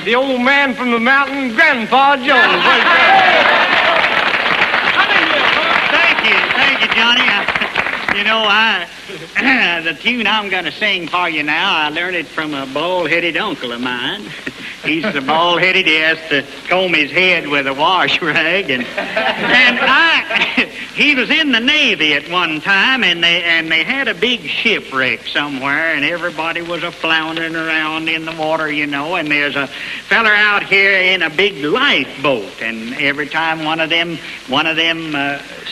the old man from the mountain, Grandpa Jones. Thank you, Johnny. You know, the tune I'm going to sing for you now, I learned it from a bald-headed uncle of mine. He's so bald-headed he has to comb his head with a wash rag, and he was in the Navy at one time, and they had a big shipwreck somewhere, and everybody was floundering around in the water, you know, and there's a feller out here in a big lifeboat, and every time one of them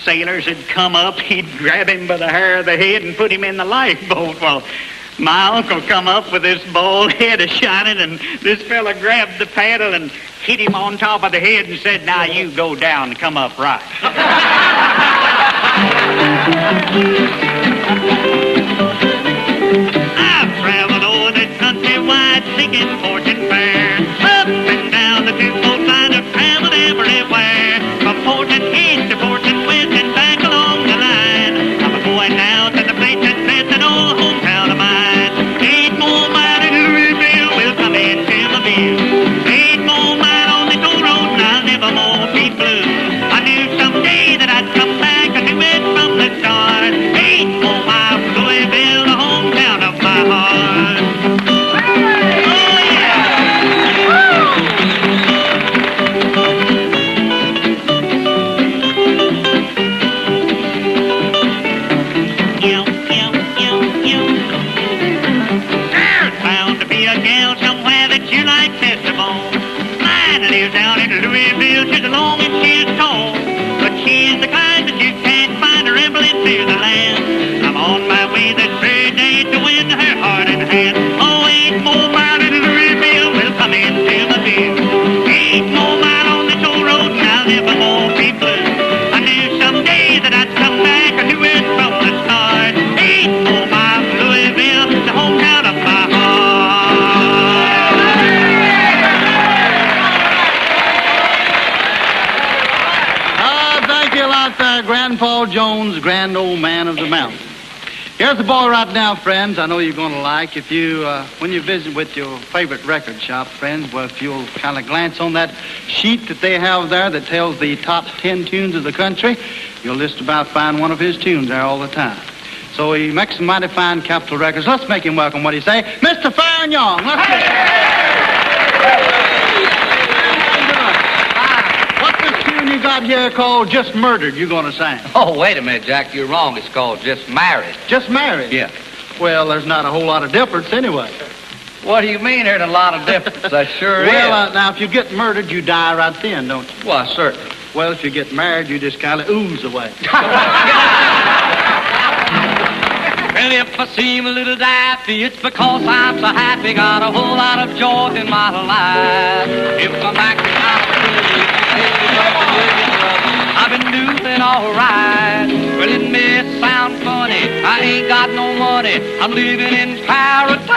sailors had come up, he'd grab him by the hair of the head and put him in the lifeboat. Well, my uncle come up with this bald head a-shining, and this fella grabbed the paddle and hit him on top of the head and said, "Now you go down and come up right." I've traveled over the country-wide seeking fortune fair. Up and down the two-fold line, I've traveled everywhere. From fortune east to fortune west and back along the line. I'm going now to the place that's best in old hometown of mine. 8 more miles in Louisville will come into my view. 8 more miles on this old road and I'll never more be blue. I knew someday that I'd come back and do it from the start. 8 more miles from Louisville, the hometown of my heart. Oh, yeah! There's bound to be a gal somewhere that you like best of all. Mine lives down in Louisville, she's long and she's tall. But she's the kind that you can't find rambling through the land. I'm on my way this very day to win her heart and hand. Oh, 8 more miles in Louisville will come into my view. 8 more miles on this old road and I'll never more be blue. I knew someday that I'd come back and do it from the start. 8 more miles from Louisville, the hometown of my heart. Thank you a lot there, Grandpa Jones, grand old man of the mountain. Here's the boy right now, friends, I know you're going to like. If you, when you visit with your favorite record shop, friends, well, if you'll kind of glance on that sheet that they have there that tells the top 10 tunes of the country, you'll just about find one of his tunes there all the time. So he makes some mighty fine Capitol records. Let's make him welcome. What do you say? Mr. Fair and Young. Let's get What's this tune you got here called Just Murdered you're going to sing? Oh, wait a minute, Jack. You're wrong. It's called Just Married. Just Married? Yeah. Well, there's not a whole lot of difference anyway. What do you mean there's a lot of difference? That sure Well, is. now, if you get murdered, you die right then, don't you? Why, certainly. Well, if you get married, you just kind of ooze away. Well, if I seem a little daffy, it's because I'm so happy. Got a whole lot of joy in my life. If I'm acting out of I've been doing all right. Well, it may sound funny, I ain't got no money. I'm living in paradise.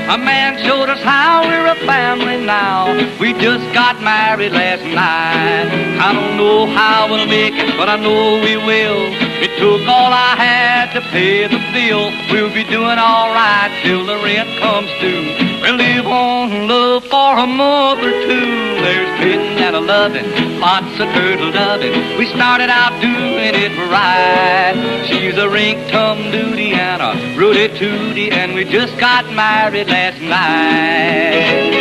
A man showed us how we're a family now. We just got married last night. I don't know how we'll make it, but I know we will. It took all I had to pay the bill. We'll be doing all right till the rent comes due. We'll live on love for a month or two. There's pitting and a loving, lots of turtle doving. We started out doing it right. She's a rink-tum-dooty and a rooty-tooty, and we just got married last night.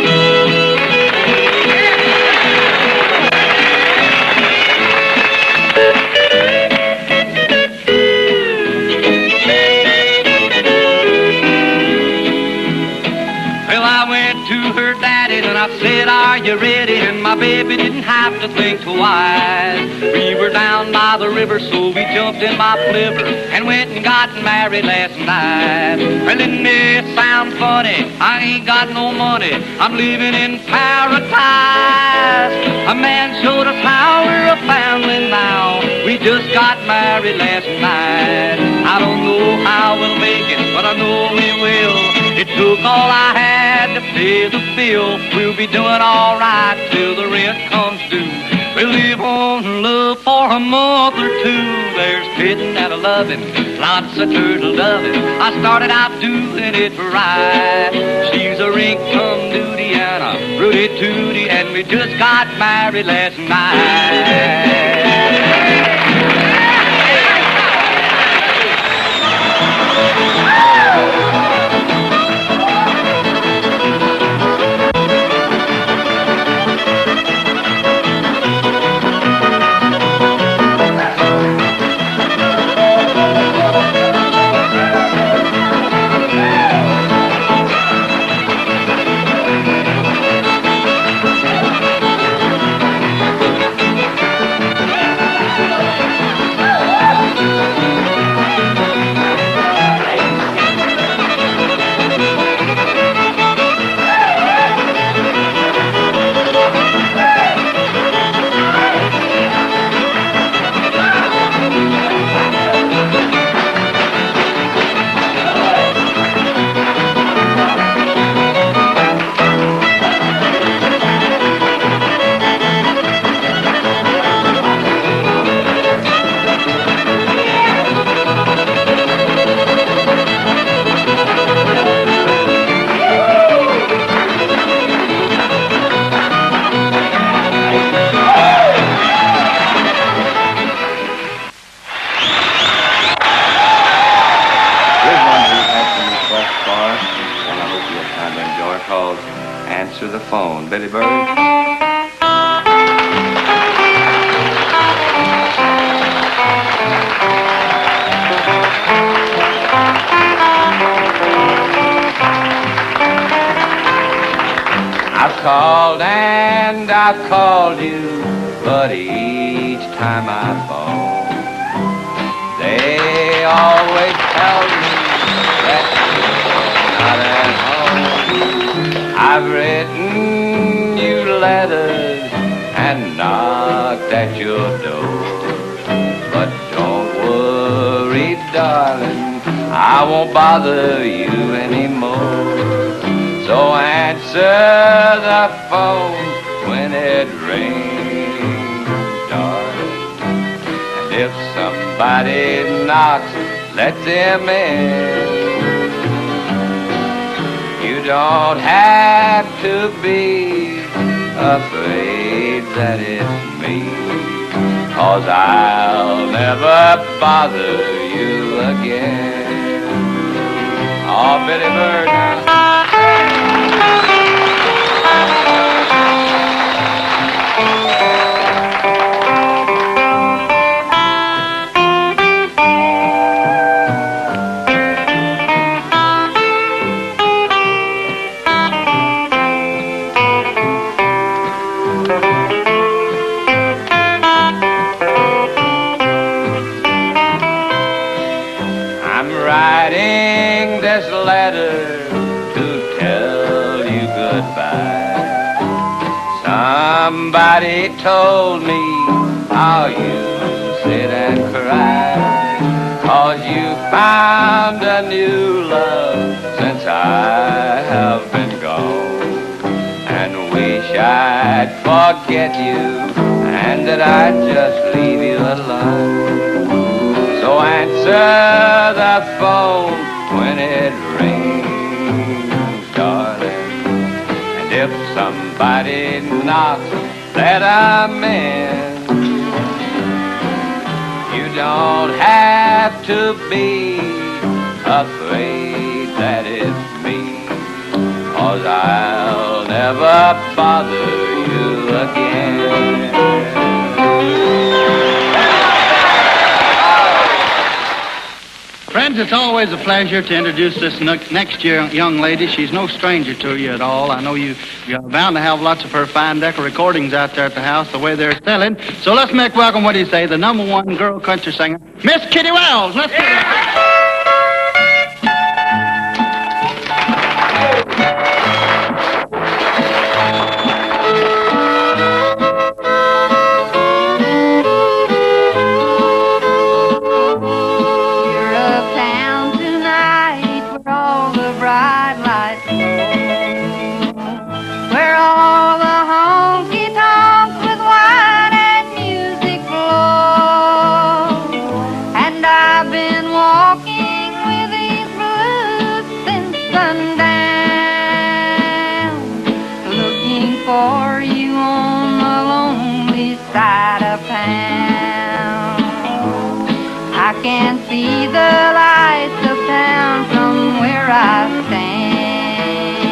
And I said, are you ready? And my baby didn't have to think twice. We were down by the river, so we jumped in my flivver and went and got married last night. Well, it may sound funny, I ain't got no money. I'm living in paradise. A man showed us how we're a family now. We just got married last night. I don't know how we'll make it, but I know we will. It took all I had to pay the bill. We'll be doing all right till the rent comes due. We'll live on love for a month or two. There's pitting and a loving, lots of turtle doving. I started out doing it right. She's a rink-tum-dooty and and a Rudy Tooty, and we just got married last night. Answer the phone. Billy Bird? I've called and I've called you, but each time I phone, they always tell me that you're not at home. I've written you letters and knocked at your door, but don't worry, darling, I won't bother you anymore. So answer the phone when it rings, darling. And if somebody knocks, let them in. You don't have to be afraid that it's me, 'cause I'll never bother you again. Oh, Billy Bird now. Writing this letter to tell you goodbye. Somebody told me how you sit and cry, 'cause you found a new love since I have been gone, and wish I'd forget you and that I'd just leave you alone. So answer the phone when it rings, darling. And if somebody knocks, let 'em in. You don't have to be afraid that it's me, 'cause I'll never bother you again. Friends, it's always a pleasure to introduce this next young lady. She's no stranger to you at all. I know you're bound to have lots of her fine deck recordings out there at the house, the way they're selling. So let's make welcome, what do you say, the #1 girl country singer, Miss Kitty Wells. Let's give her. Walking for you on the lonely side of town. I can see the lights of town from where I stand.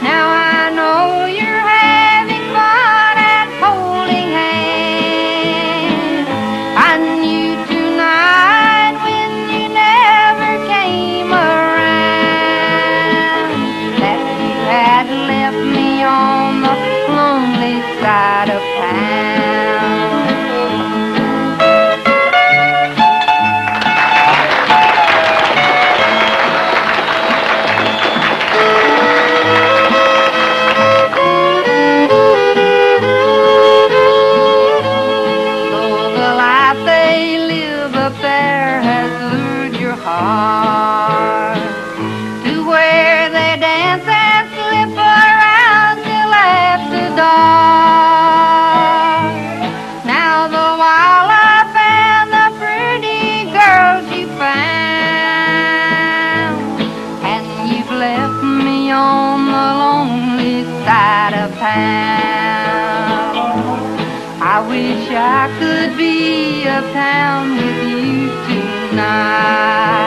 Now I know you're having fun and holding hands. I knew tonight when you never came around that you had left me on the lonely side of town. Heart to where they dance and slip around till after dark. Now the wildlife and the pretty girls you found, and you've left me on the lonely side of town. I wish I could be uptown with you tonight.